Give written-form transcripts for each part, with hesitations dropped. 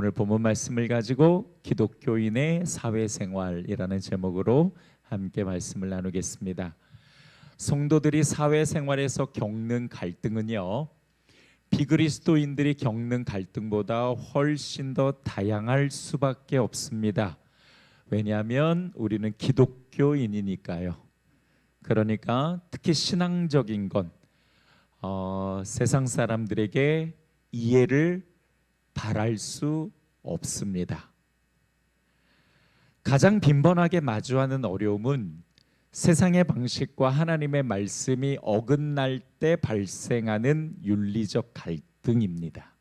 오늘 본문 말씀을 가지고 기독교인의 사회생활이라는 제목으로 함께 말씀을 나누겠습니다. 성도들이 사회생활에서 겪는 갈등은요, 비그리스도인들이 겪는 갈등보다 훨씬 더 다양할 수밖에 없습니다. 왜냐하면 우리는 기독교인이니까요. 그러니까 특히 신앙적인 건 세상 사람들에게 이해를 바랄 수 없습니다. 가장 빈번하게 마주하는 어려움은 세상의 방식과 하나님의 말씀이 어긋날 때 발생하는 윤리적 갈등입니다.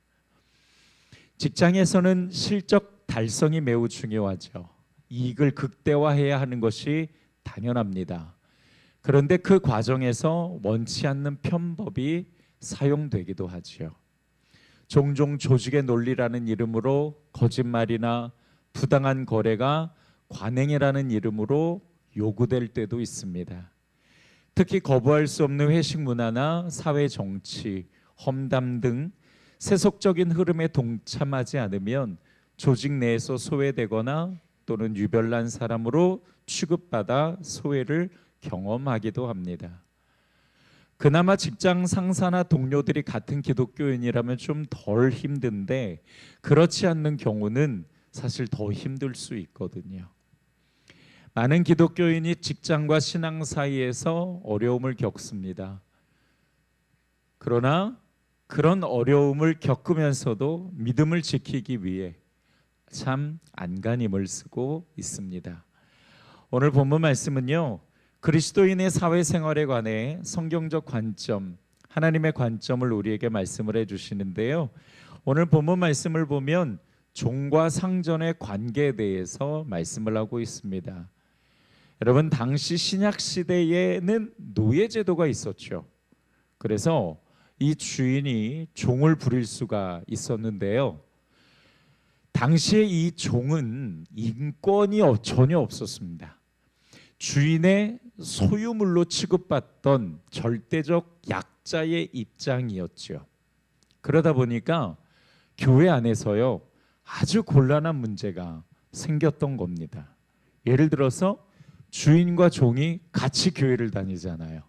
직장에서는 실적 달성이 매우 중요하죠. 이익을 극대화해야 하는 것이 당연합니다. 그런데 그 과정에서 원치 않는 편법이 사용되기도 하지요. 종종 조직의 논리라는 이름으로 거짓말이나 부당한 거래가 관행이라는 이름으로 요구될 때도 있습니다. 특히 거부할 수 없는 회식 문화나 사회 정치, 험담 등 세속적인 흐름에 동참하지 않으면 조직 내에서 소외되거나 또는 유별난 사람으로 취급받아 소외를 경험하기도 합니다. 그나마 직장 상사나 동료들이 같은 기독교인이라면 좀 덜 힘든데 그렇지 않는 경우는 사실 더 힘들 수 있거든요. 많은 기독교인이 직장과 신앙 사이에서 어려움을 겪습니다. 그러나 그런 어려움을 겪으면서도 믿음을 지키기 위해 참 안간힘을 쓰고 있습니다. 오늘 본문 말씀은요, 그리스도인의 사회생활에 관해 성경적 관점, 하나님의 관점을 우리에게 말씀을 해주시는데요. 오늘 본문 말씀을 보면 종과 상전의 관계에 대해서 말씀을 하고 있습니다. 여러분, 당시 신약 시대에는 노예제도가 있었죠. 그래서 이 주인이 종을 부릴 수가 있었는데요. 당시에 이 종은 인권이 전혀 없었습니다. 주인의 소유물로 취급받던 절대적 약자의 입장이었죠. 그러다 보니까 교회 안에서요, 아주 곤란한 문제가 생겼던 겁니다. 예를 들어서 주인과 종이 같이 교회를 다니잖아요.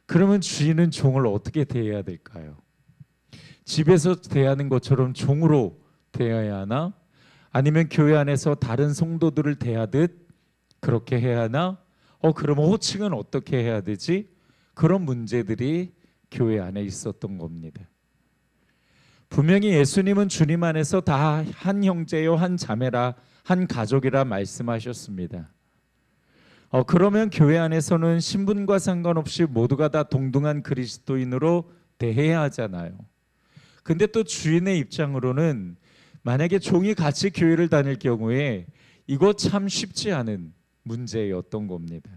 그러면 주인은 종을 어떻게 대해야 될까요? 집에서 대하는 것처럼 종으로 대해야 하나? 아니면 교회 안에서 다른 성도들을 대하듯 그렇게 해야 하나? 그러면 호칭은 어떻게 해야 되지? 그런 문제들이 교회 안에 있었던 겁니다. 분명히 예수님은 주님 안에서 다 한 형제요, 한 자매라, 한 가족이라 말씀하셨습니다. 그러면 교회 안에서는 신분과 상관없이 모두가 다 동등한 그리스도인으로 대해야 하잖아요. 근데 또 주인의 입장으로는 만약에 종이 같이 교회를 다닐 경우에 이거 참 쉽지 않은 문제였던 겁니다.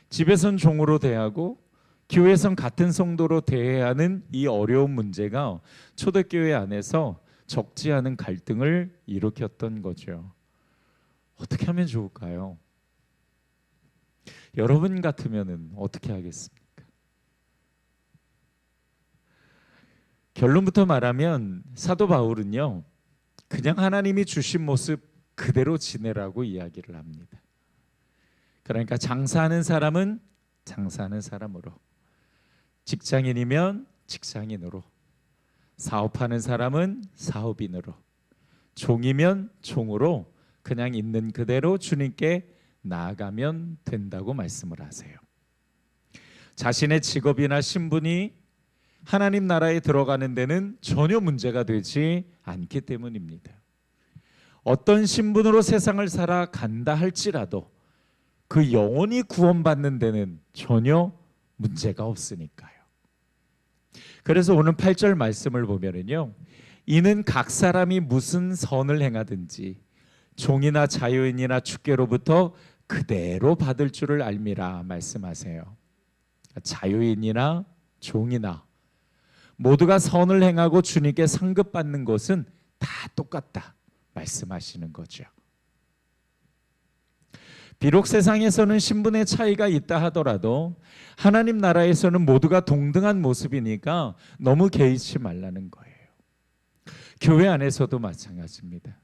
집에선 종으로 대하고 교회에선 같은 성도로 대해야 하는 이 어려운 문제가 초대교회 안에서 적지 않은 갈등을 일으켰던 거죠. 어떻게 하면 좋을까요? 여러분 같으면 어떻게 하겠습니까? 결론부터 말하면 사도 바울은요, 그냥 하나님이 주신 모습 그대로 지내라고 이야기를 합니다. 그러니까 장사하는 사람은 장사하는 사람으로, 직장인이면 직장인으로, 사업하는 사람은 사업인으로, 종이면 종으로 그냥 있는 그대로 주님께 나아가면 된다고 말씀을 하세요. 자신의 직업이나 신분이 하나님 나라에 들어가는 데는 전혀 문제가 되지 않기 때문입니다. 어떤 신분으로 세상을 살아간다 할지라도 그 영혼이 구원받는 데는 전혀 문제가 없으니까요. 그래서 오늘 8절 말씀을 보면은요, 이는 각 사람이 무슨 선을 행하든지 종이나 자유인이나 주께로부터 그대로 받을 줄을 알미라 말씀하세요. 자유인이나 종이나 모두가 선을 행하고 주님께 상급받는 것은 다 똑같다 말씀하시는 거죠. 비록 세상에서는 신분의 차이가 있다 하더라도 하나님 나라에서는 모두가 동등한 모습이니까 너무 개의치 말라는 거예요. 교회 안에서도 마찬가지입니다.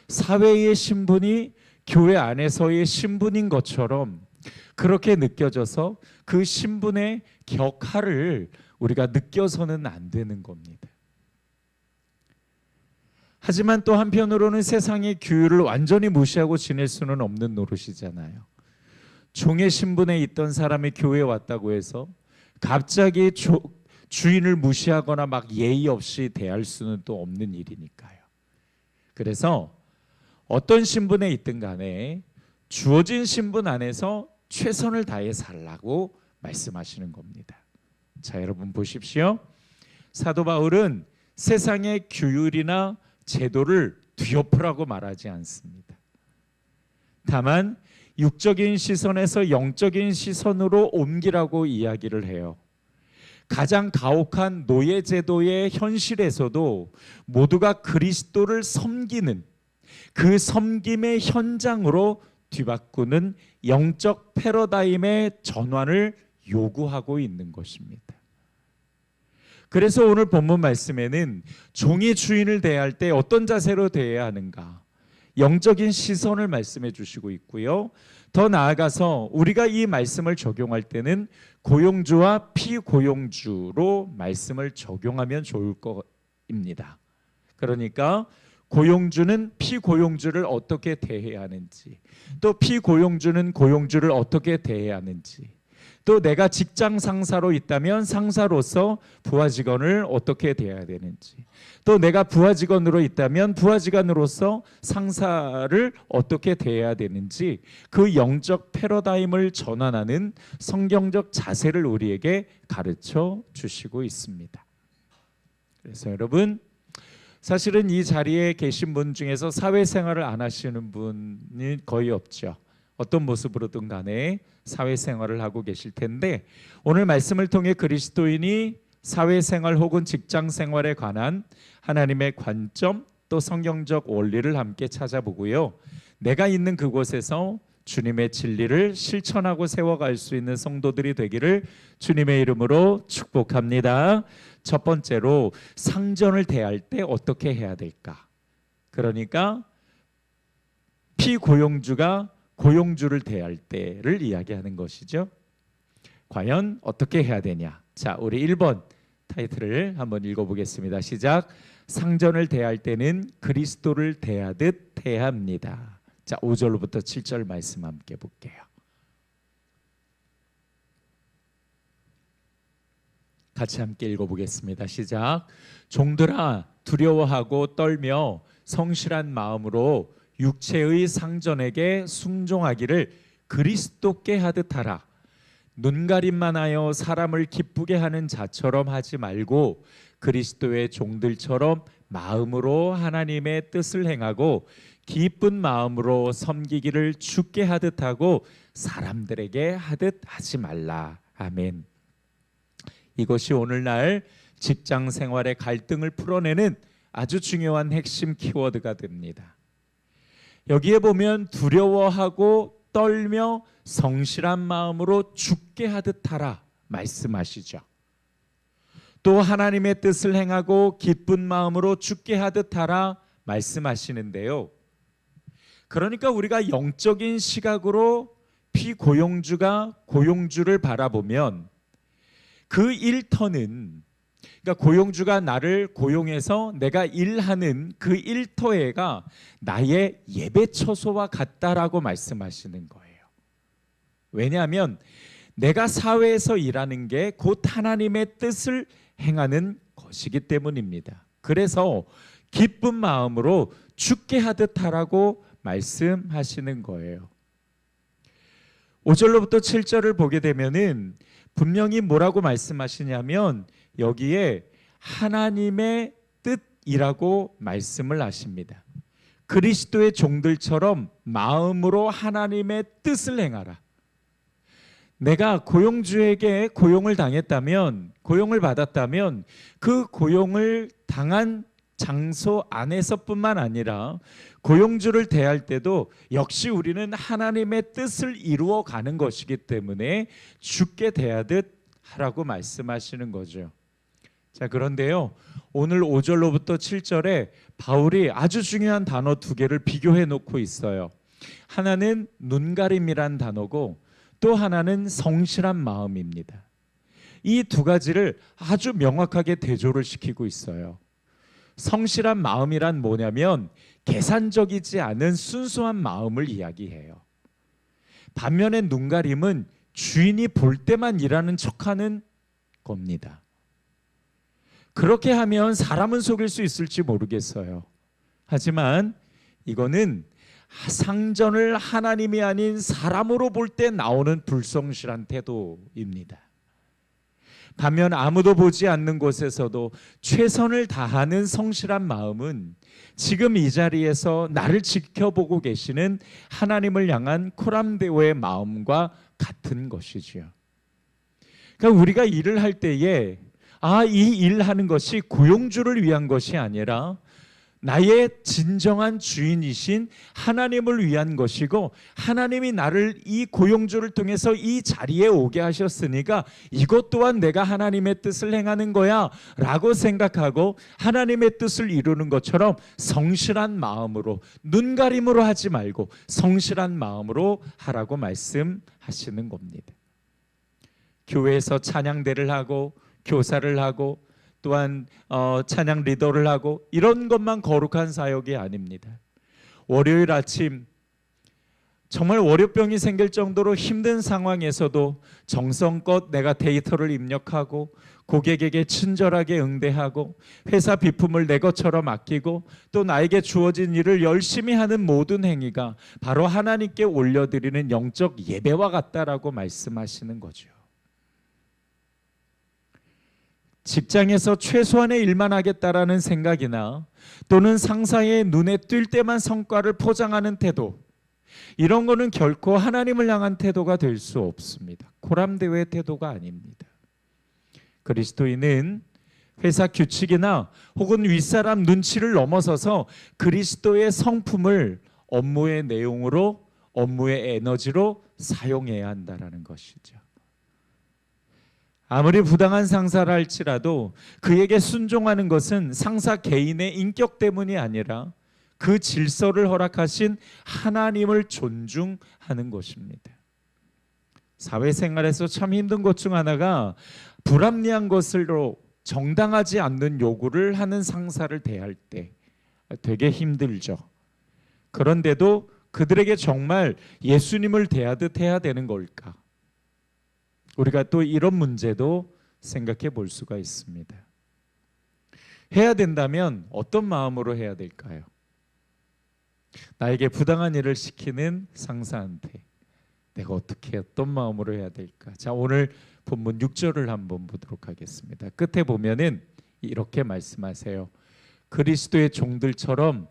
사회의 신분이 교회 안에서의 신분인 것처럼 그렇게 느껴져서 그 신분의 격하를 우리가 느껴서는 안 되는 겁니다. 하지만 또 한편으로는 세상의 규율을 완전히 무시하고 지낼 수는 없는 노릇이잖아요. 종의 신분에 있던 사람이 교회에 왔다고 해서 갑자기 주인을 무시하거나 막 예의 없이 대할 수는 또 없는 일이니까요. 그래서 어떤 신분에 있든 간에 주어진 신분 안에서 최선을 다해 살라고 말씀하시는 겁니다. 자, 여러분 보십시오. 사도 바울은 세상의 규율이나 제도를 뒤엎으라고 말하지 않습니다. 다만 육적인 시선에서 영적인 시선으로 옮기라고 이야기를 해요. 가장 가혹한 노예 제도의 현실에서도 모두가 그리스도를 섬기는 그 섬김의 현장으로 뒤바꾸는 영적 패러다임의 전환을 요구하고 있는 것입니다. 그래서 오늘 본문 말씀에는 종이 주인을 대할 때 어떤 자세로 대해야 하는가, 영적인 시선을 말씀해 주시고 있고요. 더 나아가서 우리가 이 말씀을 적용할 때는 고용주와 피고용주로 말씀을 적용하면 좋을 것입니다. 그러니까 고용주는 피고용주를 어떻게 대해야 하는지, 또 피고용주는 고용주를 어떻게 대해야 하는지, 또 내가 직장 상사로 있다면 상사로서 부하 직원을 어떻게 대해야 되는지, 또 내가 부하 직원으로 있다면 부하 직원으로서 상사를 어떻게 대해야 되는지, 그 영적 패러다임을 전환하는 성경적 자세를 우리에게 가르쳐 주시고 있습니다. 그래서 여러분, 사실은 이 자리에 계신 분 중에서 사회생활을 안 하시는 분이 거의 없죠. 어떤 모습으로든 간에 사회생활을 하고 계실 텐데, 오늘 말씀을 통해 그리스도인이 사회생활 혹은 직장생활에 관한 하나님의 관점, 또 성경적 원리를 함께 찾아보고요, 내가 있는 그곳에서 주님의 진리를 실천하고 세워갈 수 있는 성도들이 되기를 주님의 이름으로 축복합니다. 첫 번째로, 상전을 대할 때 어떻게 해야 될까? 그러니까 피고용주가 고용주를 대할 때를 이야기하는 것이죠. 과연 어떻게 해야 되냐? 자, 우리 1번 타이틀을 한번 읽어보겠습니다. 시작. 상전을 대할 때는 그리스도를 대하듯 대합니다. 자, 5절부터 7절 말씀 함께 볼게요. 같이 함께 읽어보겠습니다. 시작. 종들아, 두려워하고 떨며 성실한 마음으로 육체의 상전에게 순종하기를 그리스도께 하듯 하라. 눈가림만 하여 사람을 기쁘게 하는 자처럼 하지 말고 그리스도의 종들처럼 마음으로 하나님의 뜻을 행하고 기쁜 마음으로 섬기기를 주께 하듯 하고 사람들에게 하듯 하지 말라. 아멘. 이것이 오늘날 직장 생활의 갈등을 풀어내는 아주 중요한 핵심 키워드가 됩니다. 여기에 보면 두려워하고 떨며 성실한 마음으로 주께 하듯 하라 말씀하시죠. 또 하나님의 뜻을 행하고 기쁜 마음으로 주께 하듯 하라 말씀하시는데요. 그러니까 우리가 영적인 시각으로 피고용주가 고용주를 바라보면 그 일터는, 그러니까 고용주가 나를 고용해서 내가 일하는 그 일터에가 나의 예배처소와 같다라고 말씀하시는 거예요. 왜냐하면 내가 사회에서 일하는 게 곧 하나님의 뜻을 행하는 것이기 때문입니다. 그래서 기쁜 마음으로 주께 하듯 하라고 말씀하시는 거예요. 5절로부터 7절을 보게 되면은 분명히 뭐라고 말씀하시냐면 여기에 하나님의 뜻이라고 말씀을 하십니다. 그리스도의 종들처럼 마음으로 하나님의 뜻을 행하라. 내가 고용주에게 고용을 당했다면, 고용을 받았다면 그 고용을 당한 장소 안에서뿐만 아니라 고용주를 대할 때도 역시 우리는 하나님의 뜻을 이루어 가는 것이기 때문에 주께 대하듯 하라고 말씀하시는 거죠. 자, 그런데요, 오늘 5절로부터 7절에 바울이 아주 중요한 단어 두 개를 비교해 놓고 있어요. 하나는 눈가림이란 단어고 또 하나는 성실한 마음입니다. 이 두 가지를 아주 명확하게 대조를 시키고 있어요. 성실한 마음이란 뭐냐면 계산적이지 않은 순수한 마음을 이야기해요. 반면에 눈가림은 주인이 볼 때만 일하는 척하는 겁니다. 그렇게 하면 사람은 속일 수 있을지 모르겠어요. 하지만 이거는 상전을 하나님이 아닌 사람으로 볼 때 나오는 불성실한 태도입니다. 반면 아무도 보지 않는 곳에서도 최선을 다하는 성실한 마음은 지금 이 자리에서 나를 지켜보고 계시는 하나님을 향한 코람데오의 마음과 같은 것이지요. 그러니까 우리가 일을 할 때에 이 일하는 것이 고용주를 위한 것이 아니라 나의 진정한 주인이신 하나님을 위한 것이고, 하나님이 나를 이 고용주를 통해서 이 자리에 오게 하셨으니까 이것 또한 내가 하나님의 뜻을 행하는 거야 라고 생각하고 하나님의 뜻을 이루는 것처럼 성실한 마음으로, 눈가림으로 하지 말고 성실한 마음으로 하라고 말씀하시는 겁니다. 교회에서 찬양대를 하고 교사를 하고 또한 찬양 리더를 하고 이런 것만 거룩한 사역이 아닙니다. 월요일 아침 정말 월요병이 생길 정도로 힘든 상황에서도 정성껏 내가 데이터를 입력하고 고객에게 친절하게 응대하고 회사 비품을 내 것처럼 아끼고 또 나에게 주어진 일을 열심히 하는 모든 행위가 바로 하나님께 올려드리는 영적 예배와 같다라고 말씀하시는 거죠. 직장에서 최소한의 일만 하겠다라는 생각이나 또는 상사의 눈에 띌 때만 성과를 포장하는 태도, 이런 거는 결코 하나님을 향한 태도가 될 수 없습니다. 코람데오의 태도가 아닙니다. 그리스도인은 회사 규칙이나 혹은 윗사람 눈치를 넘어서서 그리스도의 성품을 업무의 내용으로, 업무의 에너지로 사용해야 한다는 것이죠. 아무리 부당한 상사라 할지라도 그에게 순종하는 것은 상사 개인의 인격 때문이 아니라 그 질서를 허락하신 하나님을 존중하는 것입니다. 사회생활에서 참 힘든 것 중 하나가 불합리한 것으로 정당하지 않는 요구를 하는 상사를 대할 때 되게 힘들죠. 그런데도 그들에게 정말 예수님을 대하듯 해야 되는 걸까? 우리가 또 이런 문제도 생각해 볼 수가 있습니다. 해야 된다면 어떤 마음으로 해야 될까요? 나에게 부당한 일을 시키는 상사한테 내가 어떻게 어떤 마음으로 해야 될까? 자, 오늘 본문 6절을 한번 보도록 하겠습니다. 끝에 보면은 이렇게 말씀하세요. 그리스도의 종들처럼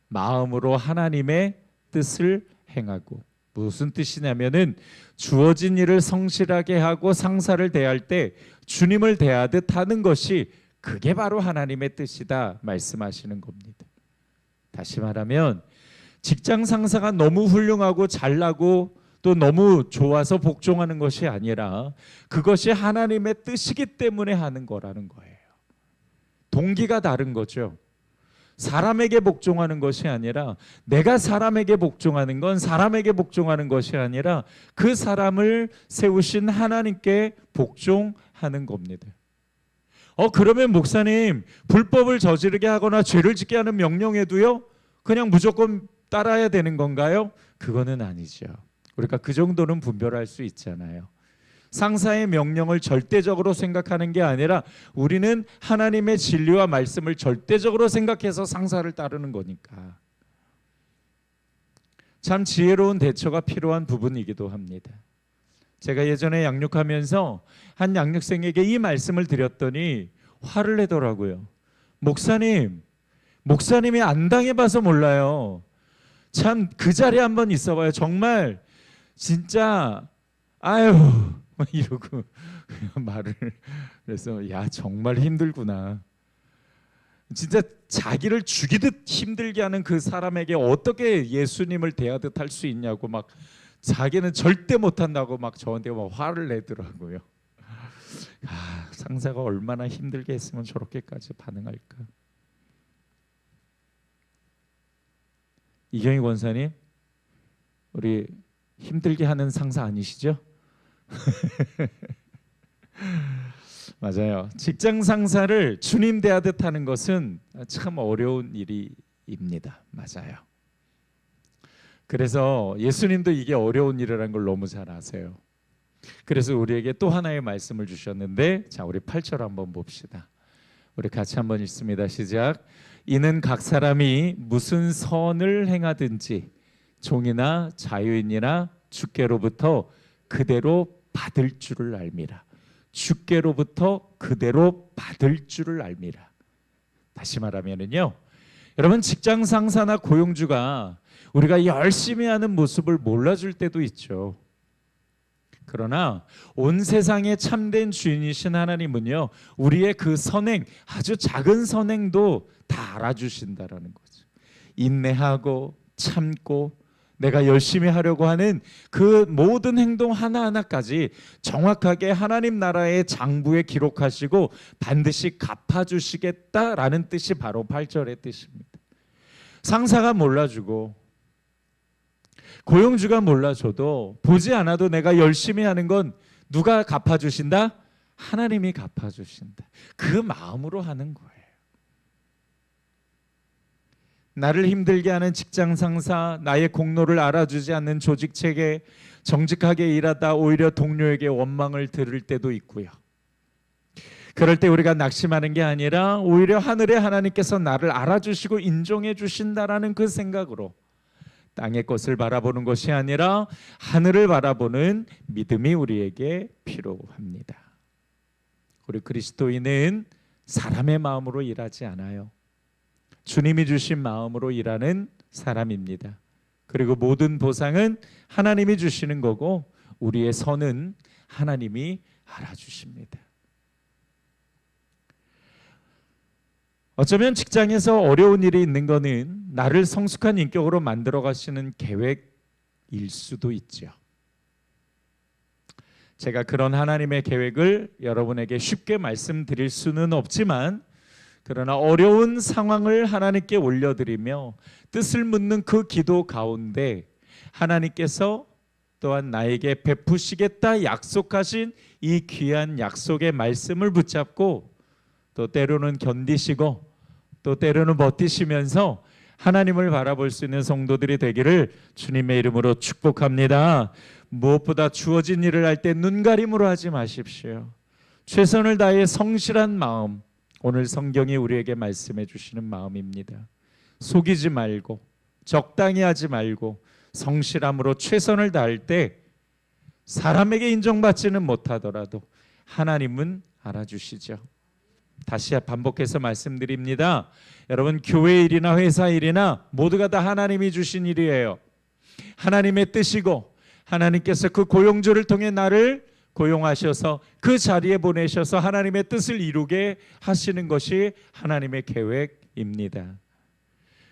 마음으로 하나님의 뜻을 행하고, 무슨 뜻이냐면은 주어진 일을 성실하게 하고 상사를 대할 때 주님을 대하듯 하는 것이 그게 바로 하나님의 뜻이다 말씀하시는 겁니다. 다시 말하면 직장 상사가 너무 훌륭하고 잘나고 또 너무 좋아서 복종하는 것이 아니라 그것이 하나님의 뜻이기 때문에 하는 거라는 거예요. 동기가 다른 거죠. 사람에게 복종하는 것이 아니라, 내가 사람에게 복종하는 건 사람에게 복종하는 것이 아니라 그 사람을 세우신 하나님께 복종하는 겁니다. 그러면 목사님, 불법을 저지르게 하거나 죄를 짓게 하는 명령에도요 그냥 무조건 따라야 되는 건가요? 그거는 아니죠. 우리가 그 정도는 분별할 수 있잖아요. 상사의 명령을 절대적으로 생각하는 게 아니라 우리는 하나님의 진리와 말씀을 절대적으로 생각해서 상사를 따르는 거니까. 참 지혜로운 대처가 필요한 부분이기도 합니다. 제가 예전에 양육하면서 한 양육생에게 이 말씀을 드렸더니 화를 내더라고요. 목사님이 안 당해봐서 몰라요. 참 그 자리에 한번 있어봐요. 정말 진짜 아유 이러고 말을, 그래서 야 정말 힘들구나. 진짜 자기를 죽이듯 힘들게 하는 그 사람에게 어떻게 예수님을 대하듯 할 수 있냐고 막 자기는 절대 못한다고 막 저한테 막 화를 내더라고요. 상사가 얼마나 힘들게 했으면 저렇게까지 반응할까. 이경희 권사님, 우리 힘들게 하는 상사 아니시죠? 맞아요. 직장 상사를 주님 대하듯 하는 것은 참 어려운 일입니다. 맞아요. 그래서 예수님도 이게 어려운 일이라는 걸 너무 잘 아세요. 그래서 우리에게 또 하나의 말씀을 주셨는데, 자, 우리 8절 한번 봅시다. 우리 같이 한번 읽습니다. 시작. 이는 각 사람이 무슨 선을 행하든지 종이나 자유인이나 주께로부터 그대로 받을 줄을 알미라. 주께로부터 그대로 받을 줄을 알미라. 다시 말하면은요, 여러분, 직장 상사나 고용주가 우리가 열심히 하는 모습을 몰라줄 때도 있죠. 그러나 온 세상의 참된 주인이신 하나님은요, 우리의 그 선행, 아주 작은 선행도 다 알아주신다라는 거죠. 인내하고 참고 내가 열심히 하려고 하는 그 모든 행동 하나하나까지 정확하게 하나님 나라의 장부에 기록하시고 반드시 갚아주시겠다라는 뜻이 바로 8절의 뜻입니다. 상사가 몰라주고 고용주가 몰라줘도 보지 않아도 내가 열심히 하는 건 누가 갚아주신다? 하나님이 갚아주신다. 그 마음으로 하는 거예요. 나를 힘들게 하는 직장 상사, 나의 공로를 알아주지 않는 조직 체계, 정직하게 일하다 오히려 동료에게 원망을 들을 때도 있고요. 그럴 때 우리가 낙심하는 게 아니라 오히려 하늘의 하나님께서 나를 알아주시고 인정해 주신다라는 그 생각으로 땅의 것을 바라보는 것이 아니라 하늘을 바라보는 믿음이 우리에게 필요합니다. 우리 그리스도인은 사람의 마음으로 일하지 않아요. 주님이 주신 마음으로 일하는 사람입니다. 그리고 모든 보상은 하나님이 주시는 거고 우리의 선은 하나님이 알아주십니다. 어쩌면 직장에서 어려운 일이 있는 거는 나를 성숙한 인격으로 만들어 가시는 계획일 수도 있죠. 제가 그런 하나님의 계획을 여러분에게 쉽게 말씀드릴 수는 없지만, 그러나 어려운 상황을 하나님께 올려드리며 뜻을 묻는 그 기도 가운데 하나님께서 또한 나에게 베푸시겠다 약속하신 이 귀한 약속의 말씀을 붙잡고 또 때로는 견디시고 또 때로는 버티시면서 하나님을 바라볼 수 있는 성도들이 되기를 주님의 이름으로 축복합니다. 무엇보다 주어진 일을 할 때 눈가림으로 하지 마십시오. 최선을 다해 성실한 마음, 오늘 성경이 우리에게 말씀해 주시는 마음입니다. 속이지 말고 적당히 하지 말고 성실함으로 최선을 다할 때 사람에게 인정받지는 못하더라도 하나님은 알아주시죠. 다시 반복해서 말씀드립니다. 여러분, 교회 일이나 회사 일이나 모두가 다 하나님이 주신 일이에요. 하나님의 뜻이고 하나님께서 그 고용주를 통해 나를 고용하셔서 그 자리에 보내셔서 하나님의 뜻을 이루게 하시는 것이 하나님의 계획입니다.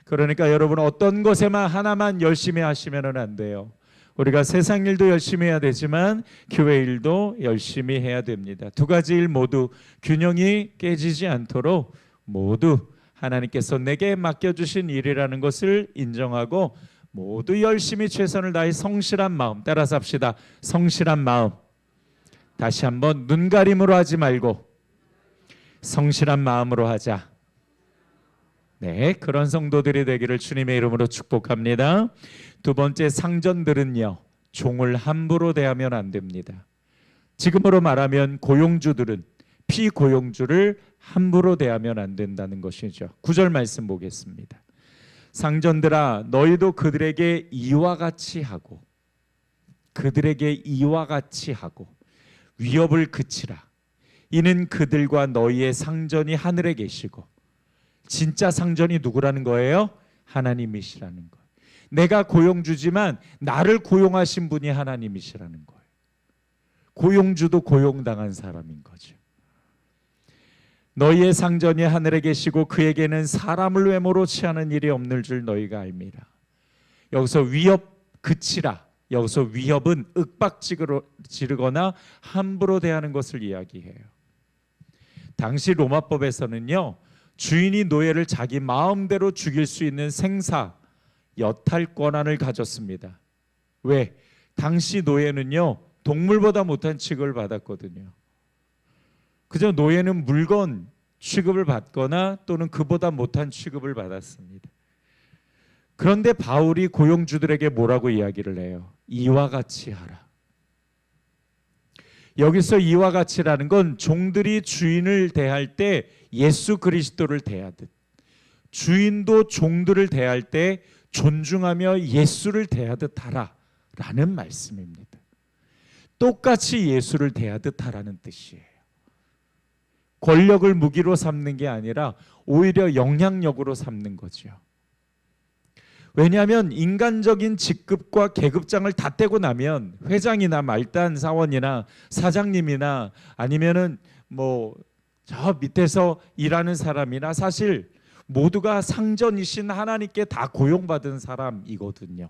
그러니까 여러분, 어떤 것에만 하나만 열심히 하시면 안 돼요. 우리가 세상 일도 열심히 해야 되지만 교회 일도 열심히 해야 됩니다. 두 가지 일 모두 균형이 깨지지 않도록 모두 하나님께서 내게 맡겨주신 일이라는 것을 인정하고 모두 열심히 최선을 다해 성실한 마음, 따라서 합시다. 성실한 마음. 다시 한번, 눈가림으로 하지 말고 성실한 마음으로 하자. 네, 그런 성도들이 되기를 주님의 이름으로 축복합니다. 두 번째, 상전들은요, 종을 함부로 대하면 안 됩니다. 지금으로 말하면 고용주들은 피고용주를 함부로 대하면 안 된다는 것이죠. 9절 말씀 보겠습니다. 상전들아, 너희도 그들에게 이와 같이 하고 위협을 그치라. 이는 그들과 너희의 상전이 하늘에 계시고, 진짜 상전이 누구라는 거예요? 하나님이시라는 거예요. 내가 고용주지만 나를 고용하신 분이 하나님이시라는 거예요. 고용주도 고용당한 사람인 거죠. 너희의 상전이 하늘에 계시고 그에게는 사람을 외모로 취하는 일이 없는 줄 너희가 알미라. 여기서 위협 그치라. 여기서 위협은 윽박 지르거나 함부로 대하는 것을 이야기해요. 당시 로마법에서는요, 주인이 노예를 자기 마음대로 죽일 수 있는 생사, 여탈 권한을 가졌습니다. 왜? 당시 노예는요, 동물보다 못한 취급을 받았거든요. 그저 노예는 물건 취급을 받거나 또는 그보다 못한 취급을 받았습니다. 그런데 바울이 고용주들에게 뭐라고 이야기를 해요? 이와 같이 하라. 여기서 이와 같이라는 건 종들이 주인을 대할 때 예수 그리스도를 대하듯, 주인도 종들을 대할 때 존중하며 예수를 대하듯 하라라는 말씀입니다. 똑같이 예수를 대하듯 하라는 뜻이에요. 권력을 무기로 삼는 게 아니라 오히려 영향력으로 삼는 거죠. 왜냐하면 인간적인 직급과 계급장을 다 떼고 나면 회장이나 말단 사원이나 사장님이나 아니면은 뭐 저 밑에서 일하는 사람이나 사실 모두가 상전이신 하나님께 다 고용받은 사람이거든요.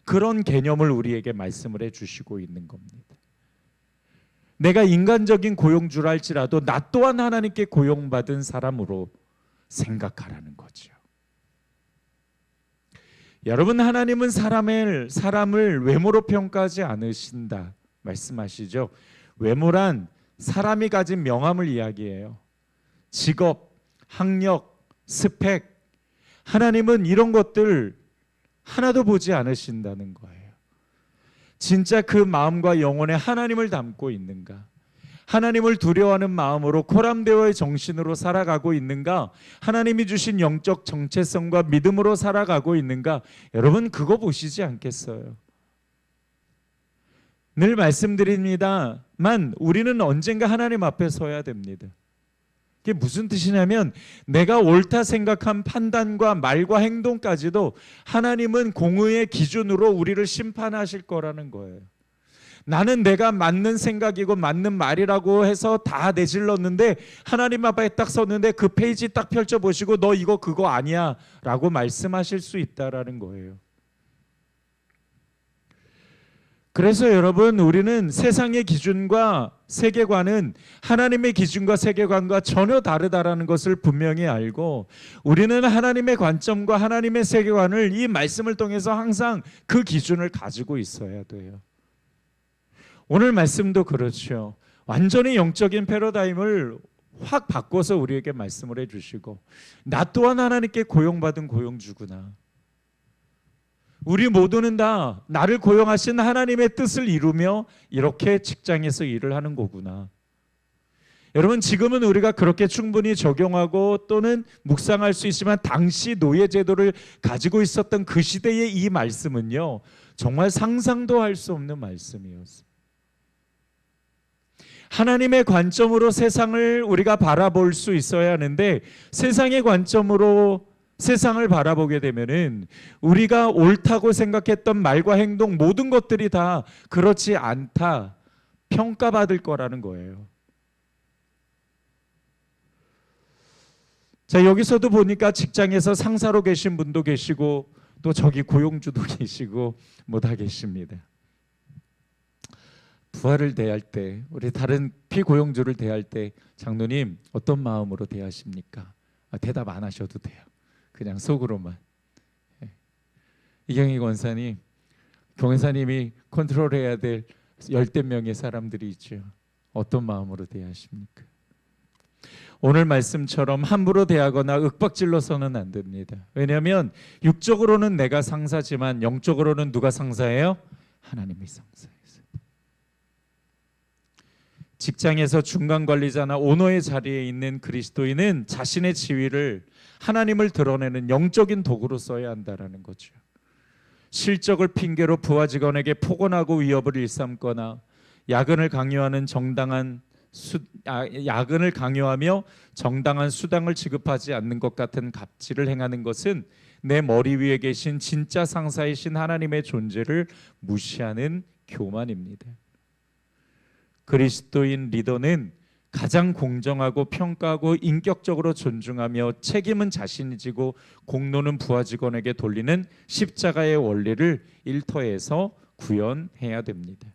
그런 개념을 우리에게 말씀을 해주시고 있는 겁니다. 내가 인간적인 고용주라 할지라도 나 또한 하나님께 고용받은 사람으로 생각하라는 거죠. 여러분, 하나님은 사람을 외모로 평가하지 않으신다 말씀하시죠. 외모란 사람이 가진 명함을 이야기해요. 직업, 학력, 스펙. 하나님은 이런 것들 하나도 보지 않으신다는 거예요. 진짜 그 마음과 영혼에 하나님을 담고 있는가? 하나님을 두려워하는 마음으로 코람데오의 정신으로 살아가고 있는가? 하나님이 주신 영적 정체성과 믿음으로 살아가고 있는가? 여러분, 그거 보시지 않겠어요? 늘 말씀드립니다만 우리는 언젠가 하나님 앞에 서야 됩니다. 그게 무슨 뜻이냐면 내가 옳다 생각한 판단과 말과 행동까지도 하나님은 공의의 기준으로 우리를 심판하실 거라는 거예요. 나는 내가 맞는 생각이고 맞는 말이라고 해서 다 내질렀는데 하나님 앞에 딱 섰는데 그 페이지 딱 펼쳐보시고 너 이거 그거 아니야 라고 말씀하실 수 있다라는 거예요. 그래서 여러분, 우리는 세상의 기준과 세계관은 하나님의 기준과 세계관과 전혀 다르다라는 것을 분명히 알고 우리는 하나님의 관점과 하나님의 세계관을 이 말씀을 통해서 항상 그 기준을 가지고 있어야 돼요. 오늘 말씀도 그렇죠. 완전히 영적인 패러다임을 확 바꿔서 우리에게 말씀을 해주시고 나 또한 하나님께 고용받은 고용주구나. 우리 모두는 다 나를 고용하신 하나님의 뜻을 이루며 이렇게 직장에서 일을 하는 거구나. 여러분, 지금은 우리가 그렇게 충분히 적용하고 또는 묵상할 수 있지만 당시 노예제도를 가지고 있었던 그 시대의 이 말씀은요, 정말 상상도 할 수 없는 말씀이었습니다. 하나님의 관점으로 세상을 우리가 바라볼 수 있어야 하는데 세상의 관점으로 세상을 바라보게 되면은 우리가 옳다고 생각했던 말과 행동 모든 것들이 다 그렇지 않다 평가받을 거라는 거예요. 자, 여기서도 보니까 직장에서 상사로 계신 분도 계시고 또 저기 고용주도 계시고 뭐 다 계십니다. 부하를 대할 때, 우리 다른 피고용주를 대할 때 장로님 어떤 마음으로 대하십니까? 대답 안 하셔도 돼요. 그냥 속으로만. 이경희 권사님, 교회사님이 컨트롤해야 될 열댓 명의 사람들이 있죠. 어떤 마음으로 대하십니까? 오늘 말씀처럼 함부로 대하거나 윽박질러서는 안 됩니다. 왜냐하면 육적으로는 내가 상사지만 영적으로는 누가 상사예요? 하나님이 상사예요. 직장에서 중간 관리자나 오너의 자리에 있는 그리스도인은 자신의 지위를 하나님을 드러내는 영적인 도구로 써야 한다는 거죠. 실적을 핑계로 부하 직원에게 폭언하고 위협을 일삼거나 야근을 강요하며 정당한 수당을 지급하지 않는 것 같은 갑질을 행하는 것은 내 머리 위에 계신 진짜 상사이신 하나님의 존재를 무시하는 교만입니다. 그리스도인 리더는 가장 공정하고 평가하고 인격적으로 존중하며 책임은 자신이 지고 공로는 부하 직원에게 돌리는 십자가의 원리를 일터에서 구현해야 됩니다.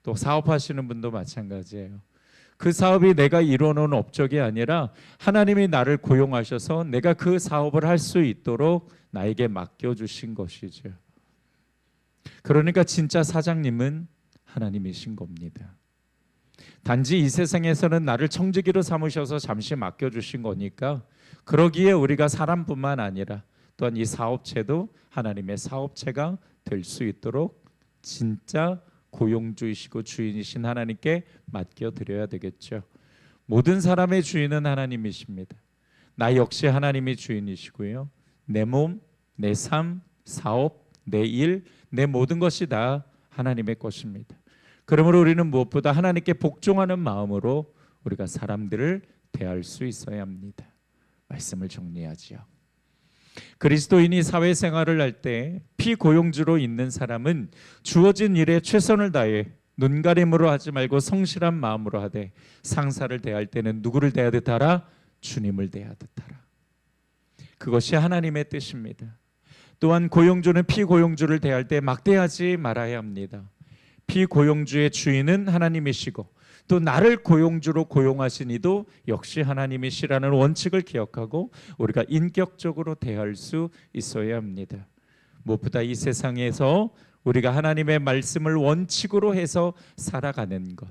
또 사업하시는 분도 마찬가지예요. 그 사업이 내가 이뤄놓은 업적이 아니라 하나님이 나를 고용하셔서 내가 그 사업을 할 수 있도록 나에게 맡겨주신 것이죠. 그러니까 진짜 사장님은 하나님이신 겁니다. 단지 이 세상에서는 나를 청지기로 삼으셔서 잠시 맡겨주신 거니까, 그러기에 우리가 사람뿐만 아니라 또한 이 사업체도 하나님의 사업체가 될 수 있도록 진짜 고용주이시고 주인이신 하나님께 맡겨드려야 되겠죠. 모든 사람의 주인은 하나님이십니다. 나 역시 하나님이 주인이시고요. 내 몸, 내 삶, 사업, 내 일, 내 모든 것이 다 하나님의 것입니다. 그러므로 우리는 무엇보다 하나님께 복종하는 마음으로 우리가 사람들을 대할 수 있어야 합니다. 말씀을 정리하지요. 그리스도인이 사회생활을 할 때 피고용주로 있는 사람은 주어진 일에 최선을 다해 눈가림으로 하지 말고 성실한 마음으로 하되, 상사를 대할 때는 누구를 대하듯 하라? 주님을 대하듯 하라. 그것이 하나님의 뜻입니다. 또한 고용주는 피고용주를 대할 때 막대하지 말아야 합니다. 피고용주의 주인은 하나님이시고 또 나를 고용주로 고용하신 이도 역시 하나님이시라는 원칙을 기억하고 우리가 인격적으로 대할 수 있어야 합니다. 무엇보다 이 세상에서 우리가 하나님의 말씀을 원칙으로 해서 살아가는 것,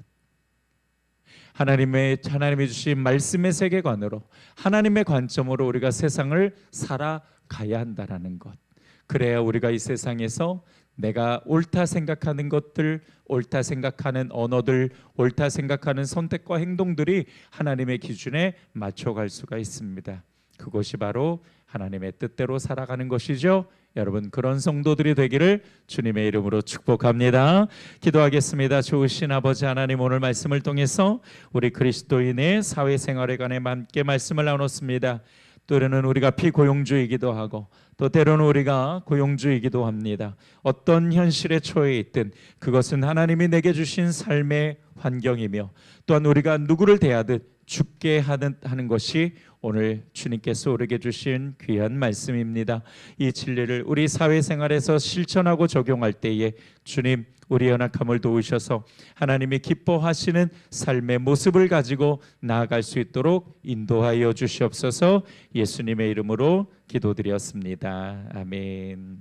하나님이 주신 말씀의 세계관으로, 하나님의 관점으로 우리가 세상을 살아가야 한다는 것, 그래야 우리가 이 세상에서 내가 옳다 생각하는 것들, 옳다 생각하는 언어들, 옳다 생각하는 선택과 행동들이 하나님의 기준에 맞춰갈 수가 있습니다. 그것이 바로 하나님의 뜻대로 살아가는 것이죠. 여러분, 그런 성도들이 되기를 주님의 이름으로 축복합니다. 기도하겠습니다. 좋으신 아버지 하나님, 오늘 말씀을 통해서 우리 그리스도인의 사회생활에 관해 함께 말씀을 나눴습니다. 때로는 우리가 피고용주이기도 하고 또 때로는 우리가 고용주이기도 합니다. 어떤 현실에 처해 있든 그것은 하나님이 내게 주신 삶의 환경이며, 또한 우리가 누구를 대하듯 죽게 하는 것이 오늘 주님께서 우리에게 주신 귀한 말씀입니다. 이 진리를 우리 사회생활에서 실천하고 적용할 때에 주님, 우리 연약함을 도우셔서 하나님이 기뻐하시는 삶의 모습을 가지고 나아갈 수 있도록 인도하여 주시옵소서. 예수님의 이름으로 기도드렸습니다. 아멘.